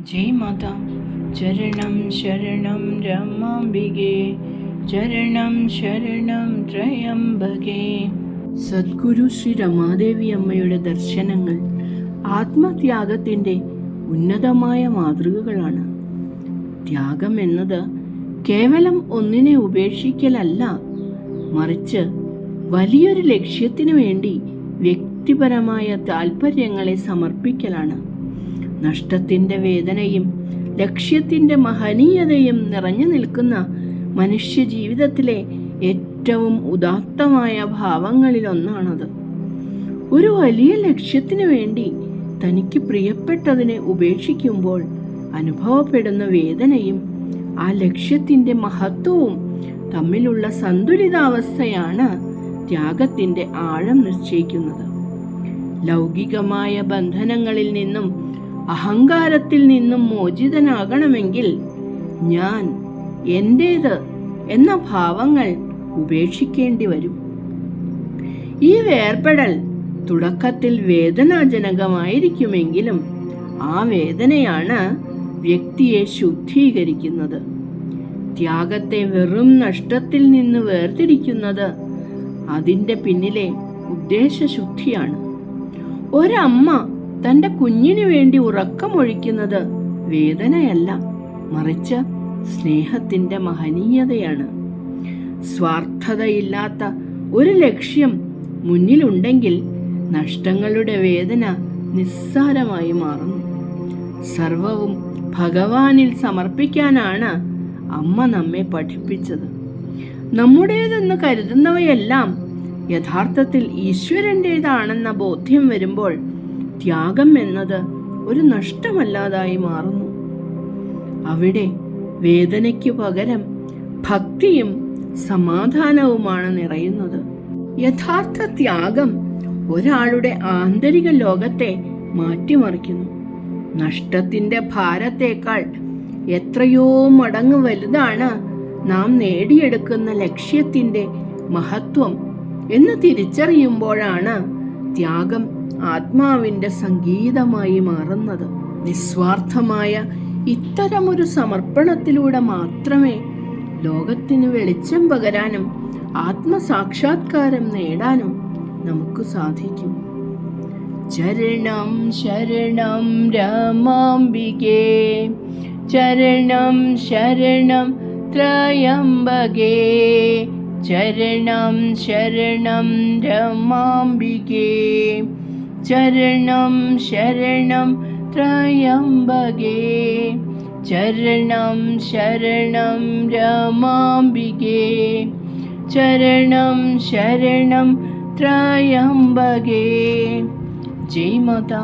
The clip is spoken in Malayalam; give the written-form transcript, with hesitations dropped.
ജയ് മാതാ. ചരണം ശരണം രമാംബികേ, ചരണം ശരണം ത്രയംബകേ. സദ്ഗുരു ശ്രീ രമാദേവി അമ്മയുടെ ദർശനങ്ങൾ ആത്മത്യാഗത്തിൻ്റെ ഉന്നതമായ മാതൃകകളാണ്. ത്യാഗം എന്നത് കേവലം ഒന്നിനെ ഉപേക്ഷിക്കലല്ല, മറിച്ച് വലിയൊരു ലക്ഷ്യത്തിനു വേണ്ടി വ്യക്തിപരമായ താൽപ്പര്യങ്ങളെ സമർപ്പിക്കലാണ്. നഷ്ടത്തിൻ്റെ വേദനയും ലക്ഷ്യത്തിൻ്റെ മഹനീയതയും നിറഞ്ഞു നിൽക്കുന്ന മനുഷ്യ ജീവിതത്തിലെ ഏറ്റവും ഉദാത്തമായ ഭാവങ്ങളിലൊന്നാണത്. ഒരു വലിയ ലക്ഷ്യത്തിനു വേണ്ടി തനിക്ക് പ്രിയപ്പെട്ടതിനെ ഉപേക്ഷിക്കുമ്പോൾ അനുഭവപ്പെടുന്ന വേദനയും ആ ലക്ഷ്യത്തിൻ്റെ മഹത്വവും തമ്മിലുള്ള സന്തുലിതാവസ്ഥയാണ് ത്യാഗത്തിൻ്റെ ആഴം നിശ്ചയിക്കുന്നത്. ലൗകികമായ ബന്ധനങ്ങളിൽ നിന്നും അഹങ്കാരത്തിൽ നിന്നും മോചിതനാകണമെങ്കിൽ ഞാൻ, എൻ്റേത് എന്ന ഭാവങ്ങൾ ഉപേക്ഷിക്കേണ്ടി വരും. ഈ വേർപെടൽ തുടക്കത്തിൽ വേദനാജനകമായിരിക്കുമെങ്കിലും ആ വേദനയാണ് വ്യക്തിയെ ശുദ്ധീകരിക്കുന്നത്. ത്യാഗത്തെ വെറും നഷ്ടത്തിൽ നിന്ന് വേർതിരിക്കുന്നത് അതിൻ്റെ പിന്നിലെ ഉദ്ദേശശുദ്ധിയാണ്. ഒരമ്മ തൻ്റെ കുഞ്ഞിനു വേണ്ടി ഉറക്കമൊഴിക്കുന്നത് വേദനയല്ല, മറിച്ച് സ്നേഹത്തിൻ്റെ മഹനീയതയാണ്. സ്വാർത്ഥതയില്ലാത്ത ഒരു ലക്ഷ്യം മുന്നിലുണ്ടെങ്കിൽ നഷ്ടങ്ങളുടെ വേദന നിസ്സാരമായി മാറുന്നു. സർവവും ഭഗവാനിൽ സമർപ്പിക്കാനാണ് അമ്മ നമ്മെ പഠിപ്പിച്ചത്. നമ്മുടേതെന്ന് കരുതുന്നവയെല്ലാം യഥാർത്ഥത്തിൽ ഈശ്വരൻ്റേതാണെന്ന ബോധ്യം വരുമ്പോൾ ത്യാഗം എന്നത് ഒരു നഷ്ടമല്ലാതായി മാറുന്നു. അവിടെ വേദനയ്ക്കു പകരം ഭക്തിയും സമാധാനവുമാണ് നിറയുന്നത്. യഥാർത്ഥ ത്യാഗം ഒരാളുടെ ആന്തരിക ലോകത്തെ മാറ്റിമറിക്കുന്നു. നഷ്ടത്തിൻ്റെ ഭാരത്തേക്കാൾ എത്രയോ മടങ്ങ് വലുതാണ് നാം നേടിയെടുക്കുന്ന ലക്ഷ്യത്തിൻ്റെ മഹത്വം എന്ന് തിരിച്ചറിയുമ്പോഴാണ് ത്യാഗം ആത്മാവിൻ്റെ സംഗീതമായി മാറുന്നത്. നിസ്വാർത്ഥമായ ഇത്തരമൊരു സമർപ്പണത്തിലൂടെ മാത്രമേ ലോകത്തിന് വെളിച്ചം പകരാനും ആത്മസാക്ഷാത്കാരം നേടാനും നമുക്ക് സാധിക്കും. ചരണം ശരണം രമാംബികേ, ചരണം ശരണം ത്രയംബകേ, ചരണം ശരണം രമാംബികേ, ചരണം ശരണം ത്രയംബകേ, ചരണം ശരണം രമാംബികേ, ചരണം ശരണം ത്രയംബകേ. ജയ് മാതാ.